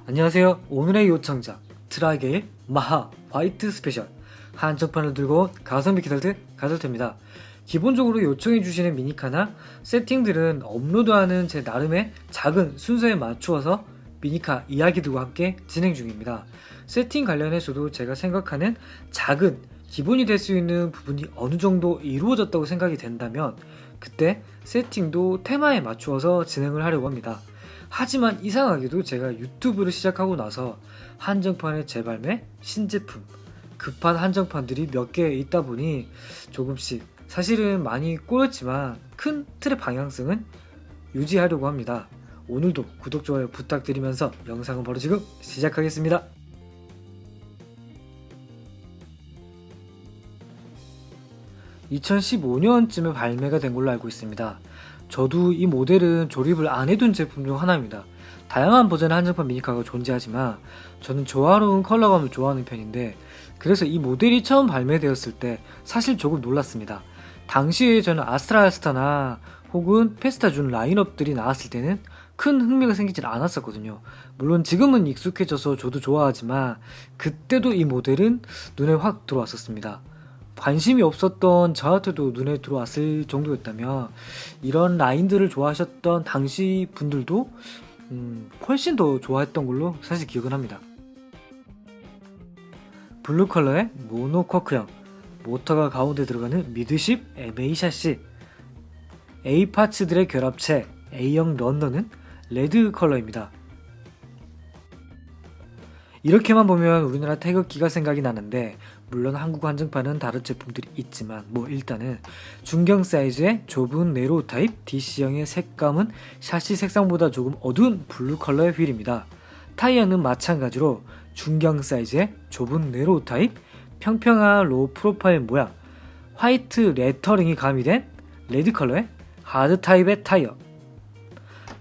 안녕하세요. 오늘의 요청자 트라이게일 마하 화이트 스페셜 한정판을 들고 가성비 가설트입니다. 기본적으로 요청해주시는 미니카나 세팅들은 업로드하는 제 나름의 작은 순서에 맞추어서 미니카 이야기들과 함께 진행 중입니다. 세팅 관련해서도 제가 생각하는 작은 기본이 될 수 있는 부분이 어느 정도 이루어졌다고 생각이 된다면 그때 세팅도 테마에 맞추어서 진행을 하려고 합니다. 하지만 이상하게도 제가 유튜브를 시작하고 나서 한정판의 재발매, 신제품, 급한 한정판들이 몇 개 있다 보니 조금씩 사실은 많이 꼬였지만 큰 틀의 방향성은 유지하려고 합니다. 오늘도 구독, 좋아요 부탁드리면서 영상은 바로 지금 시작하겠습니다. (2015년쯤에) 발매가 된 걸로 알고 있습니다. 저도 이 모델은 조립을 안 해둔 제품 중 하나입니다. 다양한 버전의 한정판 미니카가 존재하지만 저는 조화로운 컬러감을 좋아하는 편인데 그래서 이 모델이 처음 발매되었을 때 사실 조금 놀랐습니다. 당시에 저는 아스트라스타나 혹은 페스타준 라인업들이 나왔을 때는 큰 흥미가 생기질 않았었거든요. 물론 지금은 익숙해져서 저도 좋아하지만 그때도 이 모델은 눈에 확 들어왔었습니다. 관심이 없었던 저한테도 눈에 들어왔을 정도였다면 이런 라인들을 좋아하셨던 당시 분들도 훨씬 더 좋아했던 걸로 사실 기억은 합니다. 블루 컬러의 모노코크형, 모터가 가운데 들어가는 미드십 MA 샤시, A 파츠들의 결합체 A형 런너는 레드 컬러입니다. 이렇게만 보면 우리나라 태극기가 생각이 나는데 물론 한국 한정판은 다른 제품들이 있지만 일단은 중경 사이즈의 좁은 네로우 타입 DC형의 색감은 샤시 색상보다 조금 어두운 블루 컬러의 휠입니다. 타이어는 마찬가지로 중경 사이즈의 좁은 네로우 타입 평평한 로우 프로파일 모양 화이트 레터링이 가미된 레드 컬러의 하드 타입의 타이어.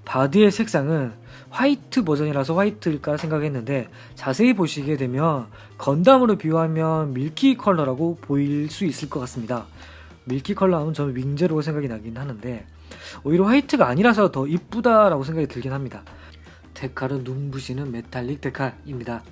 바디의 색상은 화이트 버전이라서 화이트일까 생각했는데 자세히 보시게 되면 건담으로 비유하면 밀키 컬러라고 보일 수 있을 것 같습니다. 밀키 컬러 하면 저는 윙제로가 생각이 나긴 하는데 오히려 화이트가 아니라서 더 이쁘다라고 생각이 들긴 합니다. 데칼은 눈부시는 메탈릭 데칼입니다.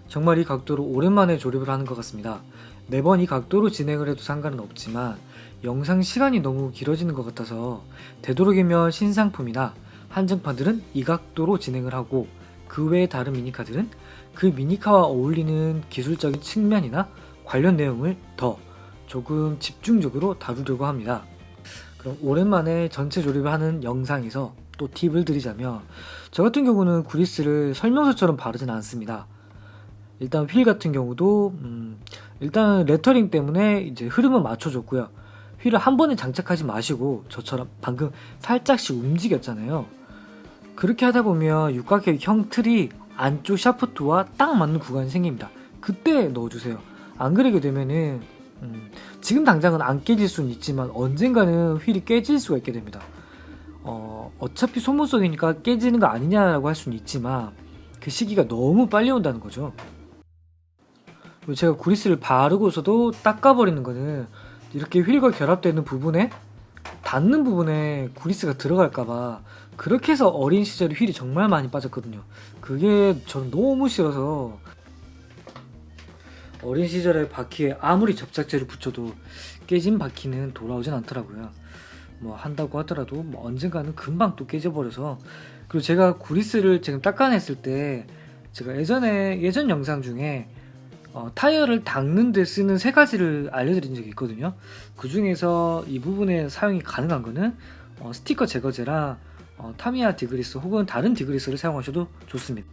정말 이 각도로 오랜만에 조립을 하는 것 같습니다. 매번 이 각도로 진행을 해도 상관은 없지만 영상 시간이 너무 길어지는 것 같아서 되도록이면 신상품이나 한정판들은 이 각도로 진행을 하고 그 외의 다른 미니카들은 그 미니카와 어울리는 기술적인 측면이나 관련 내용을 더 조금 집중적으로 다루려고 합니다. 그럼 오랜만에 전체 조립을 하는 영상에서 또 팁을 드리자면 저 같은 경우는 그리스를 설명서처럼 바르진 않습니다. 일단 휠 같은 경우도 일단 레터링 때문에 이제 흐름을 맞춰줬고요. 휠을 한 번에 장착하지 마시고 저처럼 방금 살짝씩 움직였잖아요. 그렇게 하다 보면 육각형 틀이 안쪽 샤프트와 딱 맞는 구간이 생깁니다. 그때 넣어주세요. 안 그러게 되면은 지금 당장은 안 깨질 수는 있지만 언젠가는 휠이 깨질 수가 있게 됩니다. 어차피 소모성이니까 깨지는 거 아니냐라고 할 수는 있지만 그 시기가 너무 빨리 온다는 거죠. 그리고 제가 그리스를 바르고서도 닦아버리는 거는 이렇게 휠과 결합되는 부분에 닿는 부분에 그리스가 들어갈까봐 그렇게 해서 어린 시절에 휠이 정말 많이 빠졌거든요. 그게 저는 너무 싫어서 어린 시절에 바퀴에 아무리 접착제를 붙여도 깨진 바퀴는 돌아오진 않더라고요. 한다고 하더라도 언젠가는 금방 또 깨져버려서. 그리고 제가 그리스를 지금 닦아냈을 때 제가 예전 영상 중에 타이어를 닦는 데 쓰는 3가지를 알려드린 적이 있거든요. 그 중에서 이 부분에 사용이 가능한 거는 스티커 제거제랑 타미야 디그리스 혹은 다른 디그리스를 사용하셔도 좋습니다.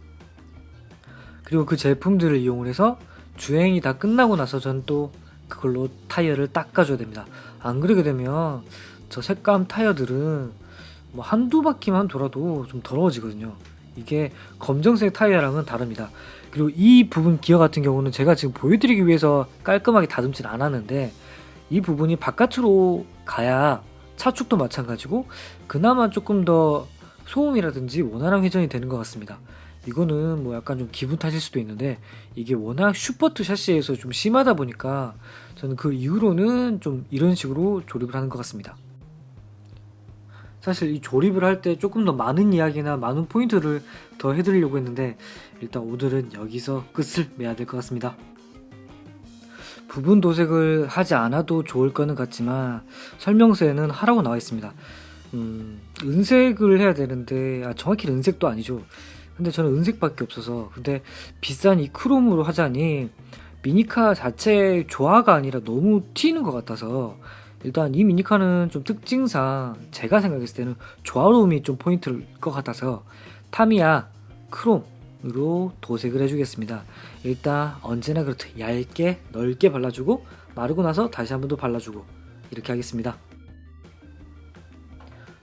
그리고 그 제품들을 이용을 해서 주행이 다 끝나고 나서 전 또 그걸로 타이어를 닦아줘야 됩니다. 안 그러게 되면 저 색감 타이어들은 한두 바퀴만 돌아도 좀 더러워지거든요. 이게 검정색 타이어랑은 다릅니다. 그리고 이 부분 기어 같은 경우는 제가 지금 보여드리기 위해서 깔끔하게 다듬진 않았는데 이 부분이 바깥으로 가야 차축도 마찬가지고 그나마 조금 더 소음이라든지 원활한 회전이 되는 것 같습니다. 이거는 약간 좀 기분 탓일 수도 있는데 이게 워낙 슈퍼트 샤시에서 좀 심하다 보니까 저는 그 이후로는 좀 이런 식으로 조립을 하는 것 같습니다. 사실 이 조립을 할 때 조금 더 많은 이야기나 많은 포인트를 더 해드리려고 했는데 일단 오늘은 여기서 끝을 내야 될 것 같습니다. 부분 도색을 하지 않아도 좋을 거는 같지만 설명서에는 하라고 나와 있습니다. 은색을 해야 되는데 정확히 은색도 아니죠. 근데 저는 은색밖에 없어서 근데 비싼 이 크롬으로 하자니 미니카 자체의 조화가 아니라 너무 튀는 것 같아서 일단 이 미니카는 좀 특징상 제가 생각했을 때는 조화로움이 좀 포인트일 것 같아서 타미야 크롬으로 도색을 해주겠습니다. 일단 언제나 그렇듯 얇게 넓게 발라주고 마르고 나서 다시 한 번 더 발라주고 이렇게 하겠습니다.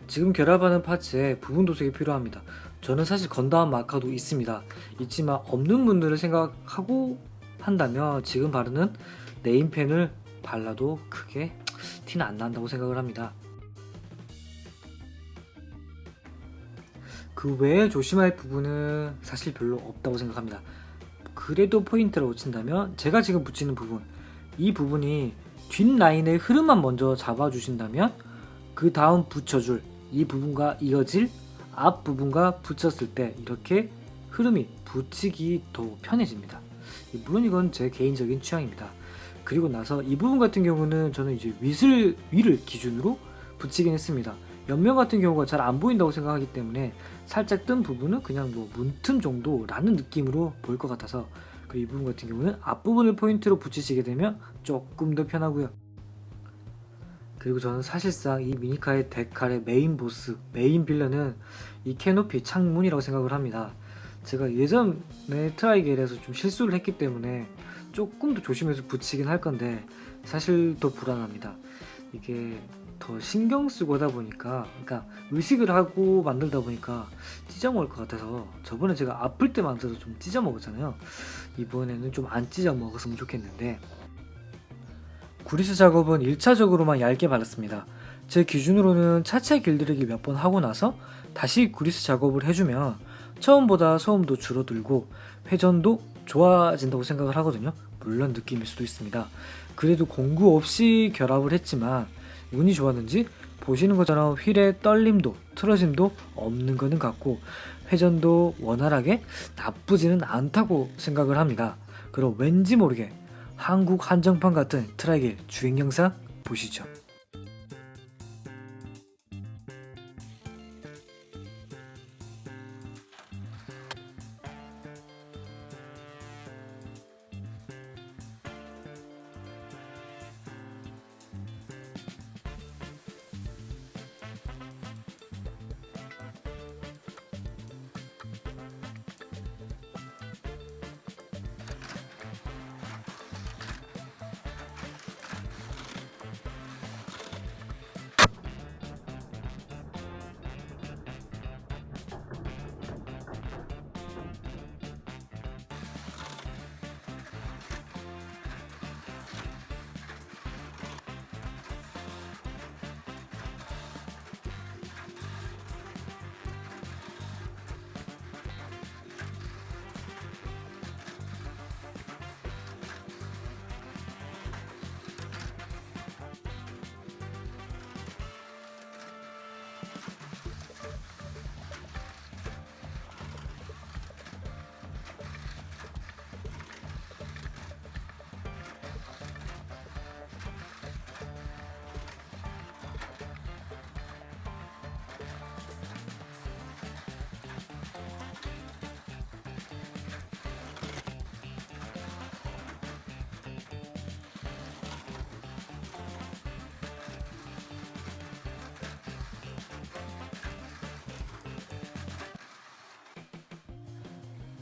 지금 결합하는 파츠에 부분 도색이 필요합니다. 저는 사실 건담 마카도 있습니다. 있지만 없는 분들을 생각하고 한다면 지금 바르는 네임펜을 발라도 크게 티는 안 난다고 생각을 합니다. 그 외에 조심할 부분은 사실 별로 없다고 생각합니다. 그래도 포인트를 놓친다면 제가 지금 붙이는 부분, 이 부분이 뒷라인의 흐름만 먼저 잡아주신다면 그 다음 붙여줄 이 부분과 이어질 앞 부분과 붙였을 때 이렇게 흐름이 붙이기 더 편해집니다. 물론 이건 제 개인적인 취향입니다. 그리고 나서 이 부분 같은 경우는 저는 이제 위를 기준으로 붙이긴 했습니다. 옆면 같은 경우가 잘 안 보인다고 생각하기 때문에 살짝 뜬 부분은 그냥 뭐 문틈 정도라는 느낌으로 보일 것 같아서 이 부분 같은 경우는 앞부분을 포인트로 붙이시게 되면 조금 더 편하고요. 그리고 저는 사실상 이 미니카의 데칼의 메인 보스, 메인 빌런은 이 캐노피 창문이라고 생각을 합니다. 제가 예전에 트라이겔에서 좀 실수를 했기 때문에 조금 더 조심해서 붙이긴 할 건데 사실 더 불안합니다. 이게 더 신경 쓰고 하다 보니까 그러니까 의식을 하고 만들다 보니까 찢어 먹을 것 같아서 저번에 제가 아플 때 만들어서 좀 찢어 먹었잖아요. 이번에는 좀 안 찢어 먹었으면 좋겠는데 구리스 작업은 1차적으로만 얇게 발랐습니다. 제 기준으로는 차체 길들이기 몇 번 하고 나서 다시 구리스 작업을 해주면 처음보다 소음도 줄어들고 회전도 좋아진다고 생각을 하거든요. 물론 느낌일 수도 있습니다. 그래도 공구 없이 결합을 했지만 운이 좋았는지 보시는 것처럼 휠의 떨림도 틀어짐도 없는 거는 같고 회전도 원활하게 나쁘지는 않다고 생각을 합니다. 그럼 왠지 모르게 한국 한정판 같은 트라이겔 주행 영상 보시죠.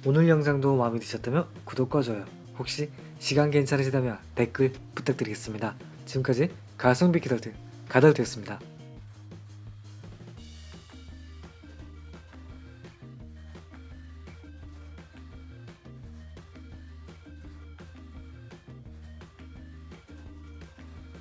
오늘 영상도 마음에 드셨다면 구독과 좋아요, 혹시 시간 괜찮으시다면 댓글 부탁드리겠습니다. 지금까지 가성비 키덜트 가덜트였습니다.